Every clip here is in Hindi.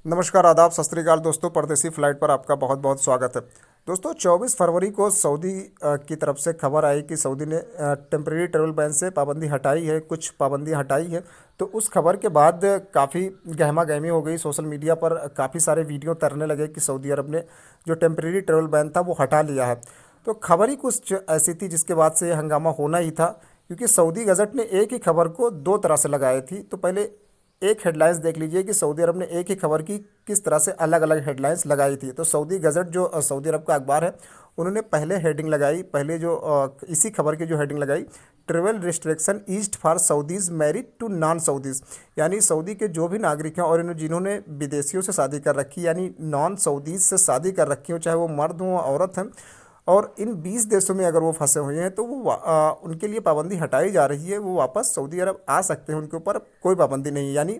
नमस्कार, आदाब, सत श्री अकाल दोस्तों। परदेसी फ्लाइट पर आपका बहुत बहुत स्वागत है। दोस्तों 24 फरवरी को सऊदी की तरफ से खबर आई कि सऊदी ने टेम्परेरी ट्रेवल बैन से पाबंदी हटाई है, कुछ पाबंदी हटाई है। तो उस खबर के बाद काफ़ी गहमा गहमी हो गई। सोशल मीडिया पर काफ़ी सारे वीडियो तरने लगे कि सऊदी अरब ने जो टेम्परेरी ट्रेवल बैन था वो हटा लिया है। तो खबर ही कुछ ऐसी थी जिसके बाद से हंगामा होना ही था, क्योंकि सऊदी गज़ट ने एक ही खबर को दो तरह से लगाई थी। तो पहले एक हेडलाइंस देख लीजिए कि सऊदी अरब ने एक ही खबर की किस तरह से अलग अलग हेडलाइंस लगाई थी। तो सऊदी गज़ट जो सऊदी अरब का अखबार है, उन्होंने पहले हेडिंग लगाई, पहले जो इसी खबर की जो हेडिंग लगाई, travel restriction eased for Saudis married to non Saudis, यानी सऊदी के जो भी नागरिक हैं और जिन्होंने विदेशियों से शादी कर रखी, यानी नॉन सऊदीज़ से शादी कर रखी हो, चाहे वो मर्द हों औरत हैं, और इन 20 देशों में अगर वो फंसे हुए हैं तो वो उनके लिए पाबंदी हटाई जा रही है। वो वापस सऊदी अरब आ सकते हैं, उनके ऊपर कोई पाबंदी नहीं है। यानी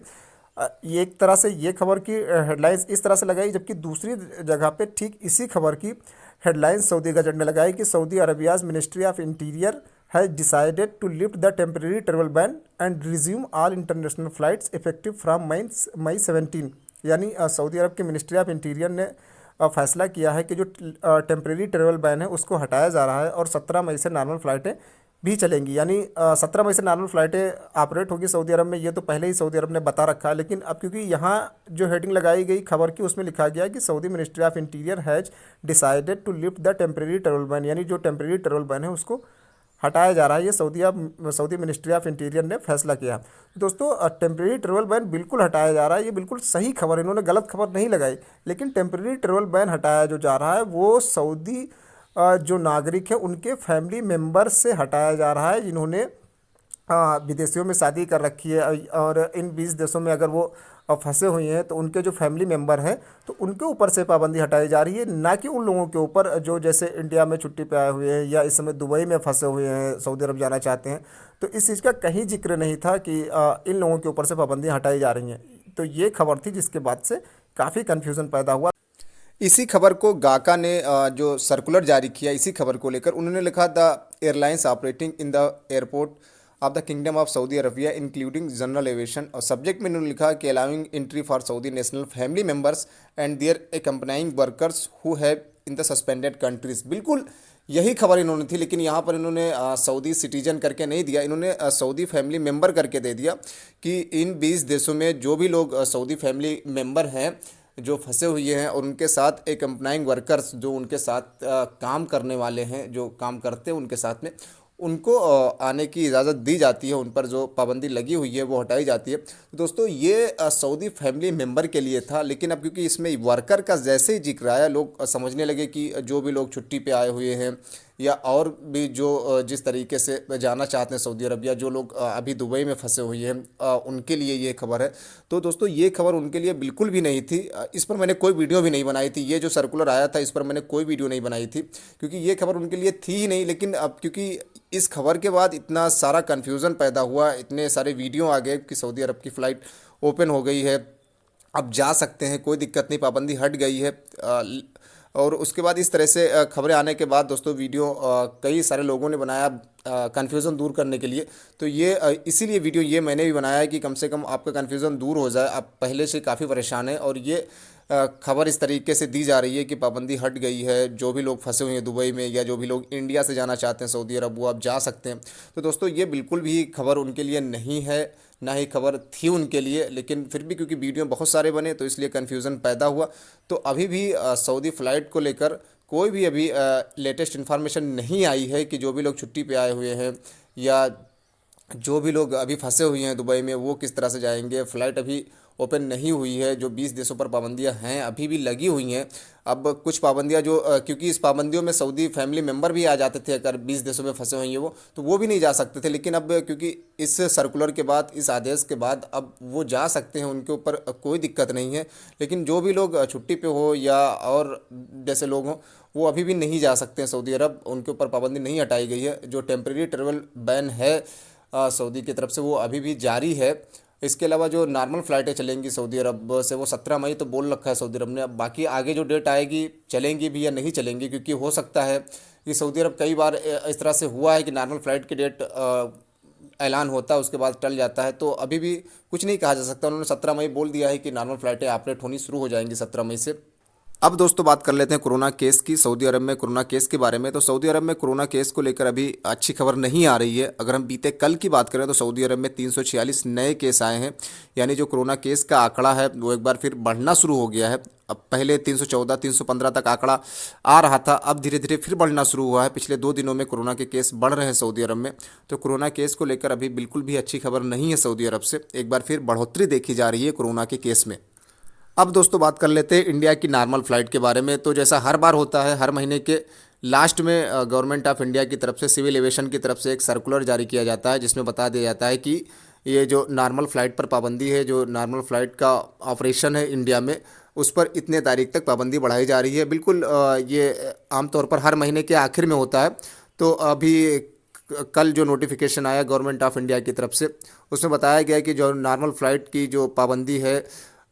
ये एक तरह से ये खबर की हेडलाइंस इस तरह से लगाई, जबकि दूसरी जगह पे ठीक इसी खबर की हेडलाइंस सऊदी गजट ने लगाई कि Saudi Arabia's ministry of interior has decided to lift the temporary travel ban and resume all international flights effective from May 17। यानी सऊदी अरब के मिनिस्ट्री ऑफ इंटीरियर ने फैसला किया है कि जो टेम्परेरी ट्रेवल बैन है उसको हटाया जा रहा है और 17 मई से नॉर्मल फ़्लाइटें भी चलेंगी। यानी 17 मई से नॉर्मल फ़्लाइटें ऑपरेट होगी सऊदी अरब में। ये तो पहले ही सऊदी अरब ने बता रखा है, लेकिन अब क्योंकि यहाँ जो हेडिंग लगाई गई खबर की उसमें लिखा गया कि Saudi ministry of interior has decided to lift the temporary travel ban, यानी जो टेम्परेरी ट्रेवल बैन है उसको हटाया जा रहा है। ये सऊदी मिनिस्ट्री ऑफ इंटीरियर ने फैसला किया। दोस्तों टेम्परेरी ट्रेवल बैन बिल्कुल हटाया जा रहा है, ये बिल्कुल सही खबर है, इन्होंने गलत खबर नहीं लगाई। लेकिन टेम्परेरी ट्रेवल बैन हटाया जो जा रहा है वो सऊदी जो नागरिक है उनके फैमिली मेम्बर से हटाया जा रहा है, जिन्होंने विदेशियों में शादी कर रखी है। और इन 20 देशों में अगर वो फंसे हुए हैं तो उनके जो फैमिली मेम्बर हैं तो उनके ऊपर से पाबंदी हटाई जा रही है, ना कि उन लोगों के ऊपर जो जैसे इंडिया में छुट्टी पे आए हुए हैं या इस समय दुबई में फंसे हुए हैं, सऊदी अरब जाना चाहते हैं। तो इस चीज़ का कहीं जिक्र नहीं था कि इन लोगों के ऊपर से पाबंदी हटाई जा रही हैं। तो ये खबर थी जिसके बाद से काफ़ी कन्फ्यूज़न पैदा हुआ। इसी खबर को गाका ने जो सर्कुलर जारी किया, इसी खबर को लेकर उन्होंने लिखा, the airlines operating in the airport of the kingdom of Saudi Arabia including general aviation, और सब्जेक्ट में उन्होंने लिखा कि allowing entry for Saudi national family members and their accompanying workers who have in the suspended countries. बिल्कुल यही खबर इन्होंने थी, लेकिन यहाँ पर इन्होंने सऊदी सिटीजन करके नहीं दिया, इन्होंने सऊदी फैमिली मेम्बर करके दे दिया कि इन 20 देशों में जो भी लोग सऊदी फैमिली मेम्बर हैं जो फंसे हुए हैं और उनके साथ एक कंप्लाइंग वर्कर्स जो उनके साथ काम करने वाले हैं, जो काम करते हैं उनके साथ में, उनको आने की इजाज़त दी जाती है, उन पर जो पाबंदी लगी हुई है वो हटाई जाती है। तो दोस्तों ये सऊदी फैमिली मेम्बर के लिए था, लेकिन अब क्योंकि इसमें वर्कर का जैसे ही जिक्र आया, लोग समझने लगे कि जो भी लोग छुट्टी पे आए हुए हैं या और भी जो जिस तरीके से जाना चाहते हैं सऊदी अरबिया, जो लोग अभी दुबई में फंसे हुए हैं, उनके लिए ये खबर है। तो दोस्तों ये खबर उनके लिए बिल्कुल भी नहीं थी। इस पर मैंने कोई वीडियो भी नहीं बनाई थी। ये जो सर्कुलर आया था इस पर मैंने कोई वीडियो नहीं बनाई थी, क्योंकि ये खबर उनके लिए थी ही नहीं। लेकिन अब क्योंकि इस खबर के बाद इतना सारा कन्फ्यूज़न पैदा हुआ, इतने सारे वीडियो आ गए कि सऊदी अरब की फ़्लाइट ओपन हो गई है, अब जा सकते हैं, कोई दिक्कत नहीं, पाबंदी हट गई है। और उसके बाद इस तरह से खबरें आने के बाद दोस्तों वीडियो कई सारे लोगों ने बनाया कन्फ्यूज़न दूर करने के लिए। तो ये इसीलिए वीडियो ये मैंने भी बनाया है कि कम से कम आपका कन्फ्यूज़न दूर हो जाए। आप पहले से काफ़ी परेशान हैं और ये खबर इस तरीके से दी जा रही है कि पाबंदी हट गई है, जो भी लोग फंसे हुए हैं दुबई में या जो भी लोग इंडिया से जाना चाहते हैं सऊदी अरब वो अब जा सकते हैं। तो दोस्तों ये बिल्कुल भी खबर उनके लिए नहीं है, ना ही खबर थी उनके लिए। लेकिन फिर भी क्योंकि वीडियो बहुत सारे बने तो इसलिए कन्फ्यूज़न पैदा हुआ। तो अभी भी सऊदी फ़्लाइट को लेकर कोई भी अभी लेटेस्ट इन्फॉर्मेशन नहीं आई है कि जो भी लोग छुट्टी पे आए हुए हैं या जो भी लोग अभी फंसे हुए हैं दुबई में वो किस तरह से जाएंगे। फ़्लाइट अभी ओपन नहीं हुई है। जो 20 देशों पर पाबंदियां हैं अभी भी लगी हुई हैं। अब कुछ पाबंदियां जो क्योंकि इस पाबंदियों में सऊदी फैमिली मेम्बर भी आ जाते थे, अगर 20 देशों में फंसे हुए हैं वो, तो वो भी नहीं जा सकते थे। लेकिन अब क्योंकि इस सर्कुलर के बाद, इस आदेश के बाद अब वो जा सकते हैं, उनके ऊपर कोई दिक्कत नहीं है। लेकिन जो भी लोग छुट्टी पे हो या और जैसे लोग हों वो अभी भी नहीं जा सकते हैं सऊदी अरब, उनके ऊपर पाबंदी नहीं हटाई गई है। जो टेम्प्रेरी ट्रेवल बैन है सऊदी की तरफ से वो अभी भी जारी है। इसके अलावा जो नॉर्मल फ़्लाइटें चलेंगी सऊदी अरब से वो 17 मई तो बोल रखा है सऊदी अरब ने। अब बाकी आगे जो डेट आएगी चलेंगी भी या नहीं चलेंगी, क्योंकि हो सकता है कि सऊदी अरब कई बार इस तरह से हुआ है कि नॉर्मल फ़्लाइट की डेट ऐलान होता है उसके बाद टल जाता है, तो अभी भी कुछ नहीं कहा जा सकता। उन्होंने 17 मई बोल दिया है कि नॉर्मल फ़्लाइटें ऑपरेट होनी शुरू हो जाएंगी 17 मई से। अब दोस्तों बात कर लेते हैं कोरोना केस की, सऊदी अरब में कोरोना केस के बारे में। तो सऊदी अरब में कोरोना केस को लेकर अभी अच्छी खबर नहीं आ रही है। अगर हम बीते कल की बात करें तो सऊदी अरब में 346 नए केस आए हैं, यानी जो कोरोना केस का आंकड़ा है वो एक बार फिर बढ़ना शुरू हो गया है। अब पहले 314 315 तक आंकड़ा आ रहा था, अब धीरे धीरे फिर बढ़ना शुरू हुआ है। पिछले 2 दिनों में कोरोना के केस बढ़ रहे हैं सऊदी अरब में। तो कोरोना केस को लेकर अभी बिल्कुल भी अच्छी खबर नहीं है सऊदी अरब से। एक बार फिर बढ़ोतरी देखी जा रही है कोरोना के केस में। अब दोस्तों बात कर लेते हैं इंडिया की नॉर्मल फ़्लाइट के बारे में। तो जैसा हर बार होता है, हर महीने के लास्ट में गवर्नमेंट ऑफ इंडिया की तरफ से, सिविल एविएशन की तरफ से एक सर्कुलर जारी किया जाता है, जिसमें बता दिया जाता है कि ये जो नॉर्मल फ़्लाइट पर पाबंदी है, जो नॉर्मल फ़्लाइट का ऑपरेशन है इंडिया में, उस पर इतने तारीख तक पाबंदी बढ़ाई जा रही है। बिल्कुल ये आमतौर पर हर महीने के आखिर में होता है। तो अभी कल जो नोटिफिकेशन आया गवर्नमेंट ऑफ इंडिया की तरफ से, उसमें बताया गया कि जो नॉर्मल फ़्लाइट की जो पाबंदी है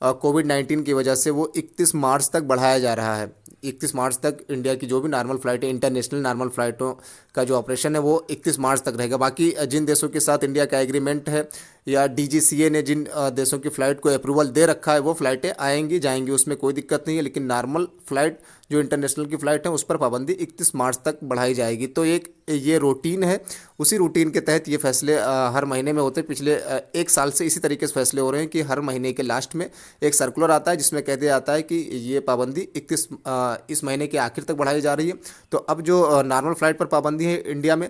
कोविड-19 की वजह से, वो 31 मार्च तक बढ़ाया जा रहा है। 31 मार्च तक इंडिया की जो भी नॉर्मल फ़्लाइट है, इंटरनेशनल नॉर्मल फ़्लाइटों का जो ऑपरेशन है वो 31 मार्च तक रहेगा। बाकी जिन देशों के साथ इंडिया का एग्रीमेंट है या डीजीसीए ने जिन देशों की फ़्लाइट को अप्रूवल दे रखा है, वो फ़्लाइटें आएंगी जाएंगी, उसमें कोई दिक्कत नहीं है। लेकिन नॉर्मल फ़्लाइट जो इंटरनेशनल की फ़्लाइट है उस पर पाबंदी 31 मार्च तक बढ़ाई जाएगी। तो एक ये रूटीन है, उसी रूटीन के तहत ये फैसले हर महीने में होते हैं। पिछले 1 साल से इसी तरीके से फैसले हो रहे हैं कि हर महीने के लास्ट में एक सर्कुलर आता है जिसमें कह दिया जाता है कि ये पाबंदी 31 इस महीने के आखिर तक बढ़ाई जा रही है। तो अब जो नॉर्मल फ़्लाइट पर पाबंदी है इंडिया में,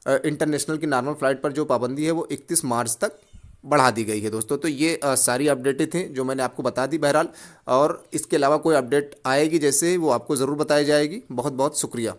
इंटरनेशनल की नॉर्मल फ़्लाइट पर जो पाबंदी है वो 31 मार्च तक बढ़ा दी गई है दोस्तों। तो ये सारी अपडेटें थी जो मैंने आपको बता दी बहरहाल, और इसके अलावा कोई अपडेट आएगी जैसे वो आपको ज़रूर बताई जाएगी। बहुत बहुत शुक्रिया।